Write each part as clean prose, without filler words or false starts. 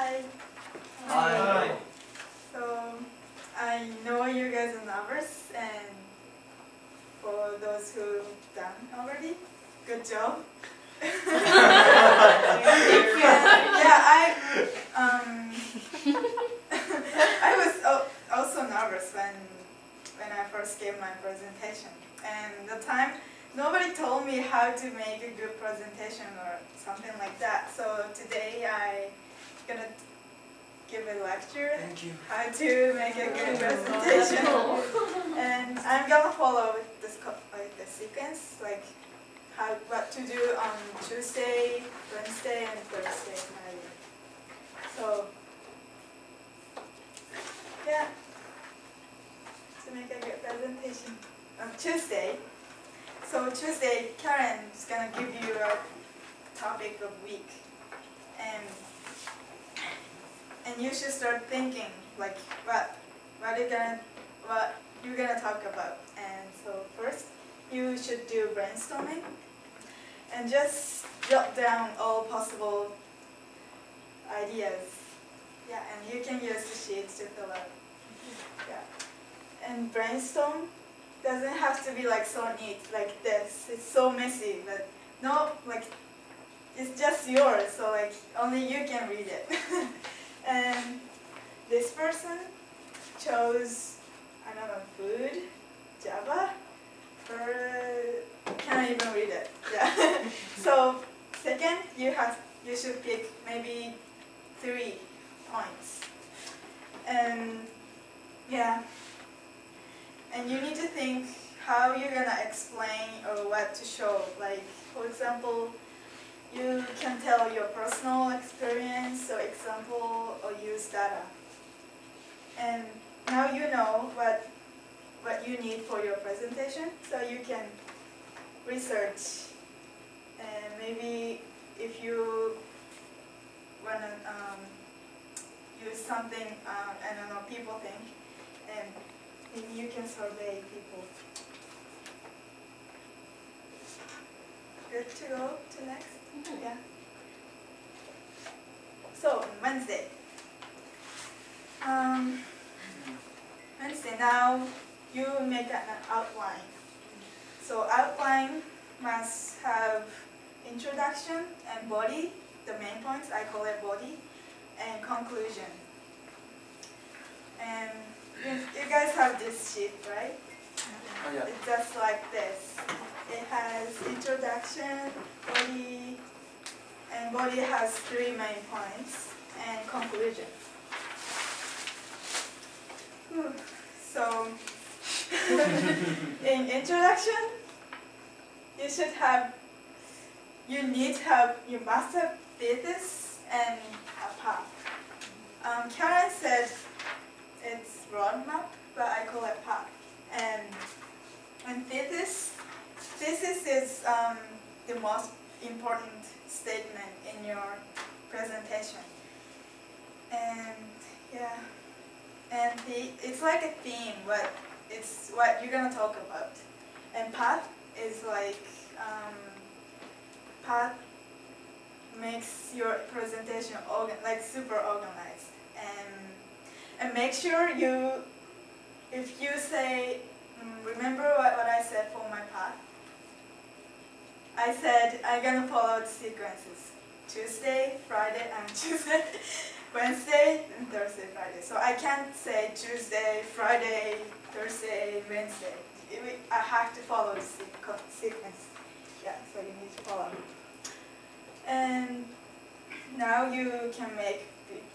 Hi. Hi. So I know you guys are nervous, and for those who've done already, good job. I was also nervous when I first gave my presentation, and the time nobody told me how to make a good presentation or something like that. So today I gonna give a lecture how to make a good presentation, and I'm gonna follow this the sequence, like what to do on Tuesday, Wednesday, and Thursday. So yeah, to make a good presentation on Tuesday. So Tuesday, Karen's gonna give you a topic of week, and you should start thinking like what you're gonna talk about. And so first, you should do brainstorming and just jot down all possible ideas. Yeah, and you can use the sheets to fill out. Yeah, and brainstorm doesn't have to be like so neat like this. It's so messy, but no, like it's just yours. So like only you can read it. And this person chose, I don't know, food, Java, can't even read it. Yeah. So second, you should pick maybe 3 points. And yeah, and you need to think how you're gonna explain or what to show. Like for example, you can tell your personal experience or example or use data. And now you know what you need for your presentation, so you can research. And maybe if you want to use something, I don't know, people think, and maybe you can survey people. Good to go to next? Yeah. So Wednesday. Wednesday, now you make an outline. So outline must have introduction and body, the main points, I call it body, and conclusion. And you guys have this sheet, right? Oh, yeah. It's just like this. It has introduction, body, and body has 3 main points, and conclusion. So, in introduction, you must have thesis and a path. Karen said it's roadmap, but I call it path. And thesis is the most important statement in your presentation. And yeah, and it's like a theme, but it's what you're gonna talk about. And path is like path makes your presentation super organized. And make sure if you say, remember what I said for my path? I said I'm gonna follow the sequences. Tuesday, Friday, Tuesday, Wednesday, and Thursday, Friday. So I can't say Tuesday, Friday, Thursday, Wednesday. I have to follow the sequence. Yeah, so you need to follow. And now you can make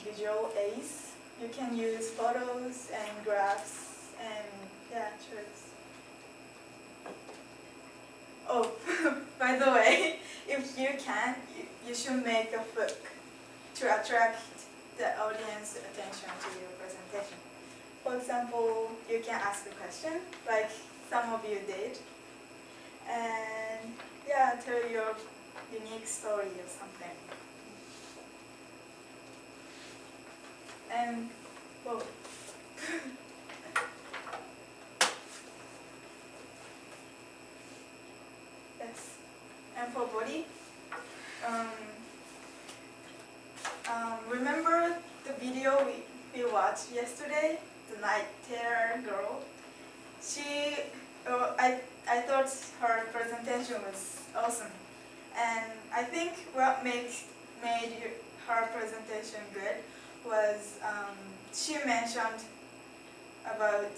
visual aids. You can use photos and graphs and charts. Oh, by the way, if you can, you should make a hook to attract the audience attention to your presentation. For example, you can ask a question, like some of you did, and tell your unique story or something. And whoa. Yes. And for body, remember watched yesterday, the night terror girl, I thought her presentation was awesome. And I think what made her presentation good was she mentioned about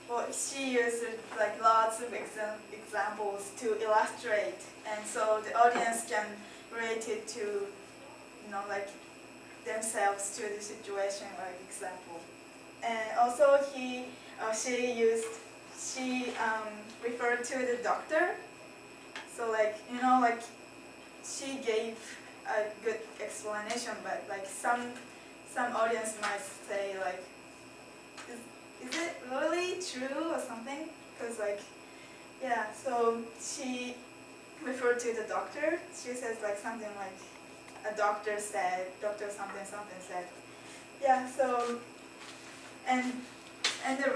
well, she used like lots of examples to illustrate, and so the audience can relate it to, like themselves to the situation, like example. And also she referred to the doctor. So like she gave a good explanation, but like some audience might say like, is it really true or something? Because like, yeah, so she referred to the doctor. She says like something like, a doctor said, doctor something said. Yeah, so, and the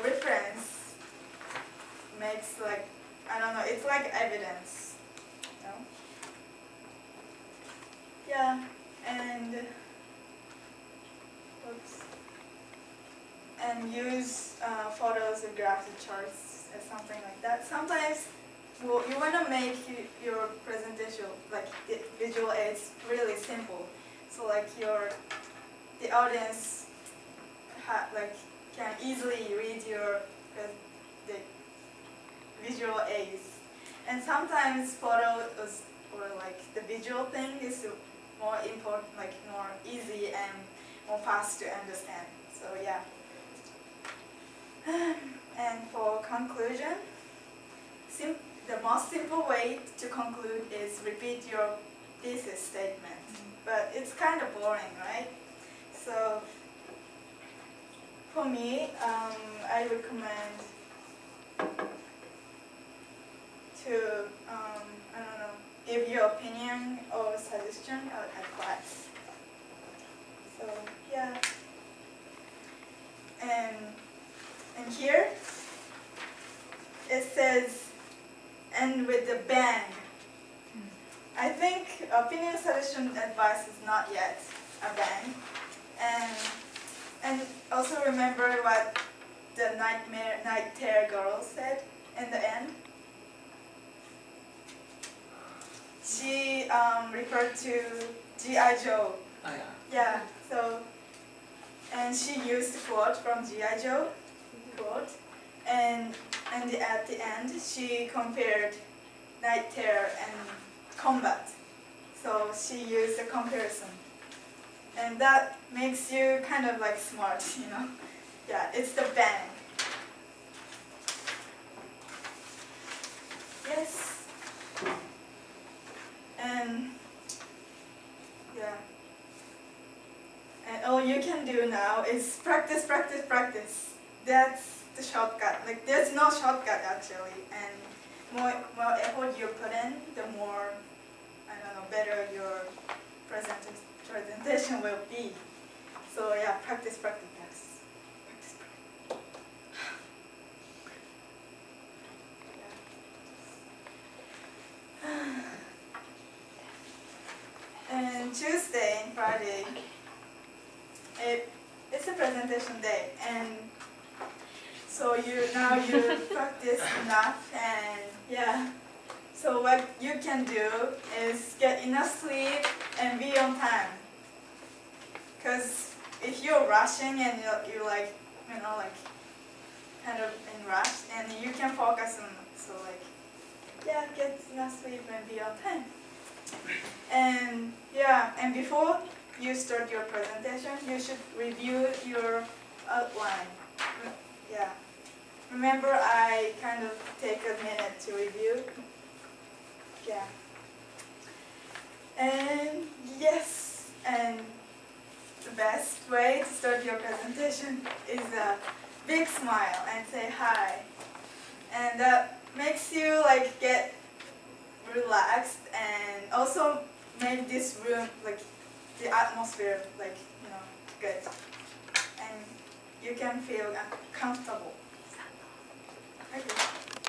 reference makes like, I don't know, it's like evidence, you know? Yeah, and, oops. And use photos or graphs or charts or something like that. Sometimes you want to make your presentation, like the visual aids, really simple. So like the audience can easily read the visual aids. And sometimes photos or like the visual thing is more important, like more easy and more fast to understand. So yeah. And for conclusion, the most simple way to conclude is repeat your thesis statement. But it's kind of boring, right? So for me, I recommend to, I don't know, give your opinion or suggestion or advice. So yeah. And here, it says, end with a bang. I think opinion, suggestion, advice is not yet a bang. And also remember what the night terror girl said in the end. She referred to G.I. Joe. Oh, yeah. Yeah, so, and she used a quote from G.I. Joe quote, and at the end she compared night terror and combat. So she used a comparison, and that makes you kind of like smart, you know. Yeah, it's the bang. Yes. And yeah. And all you can do now is practice, practice, practice. That's the shortcut. Like there's no shortcut actually. And more effort you put in, the more, I don't know, better your presentation will be. So yeah, practice, practice, practice. Practice, practice. And Tuesday and Friday, it's a presentation day, and so you practice enough, and yeah. So what you can do is get enough sleep and be on time. Because if you're rushing and you're like, kind of in rush, and you can focus on, so like, yeah, get enough sleep and be on time. And yeah, and before you start your presentation, you should review your outline. Yeah. Remember, I kind of take a minute to review. Yeah. And yes, and the best way to start your presentation is a big smile and say hi. And that makes you like get relaxed and also make this room, like the atmosphere, like, good. And you can feel comfortable. Okay.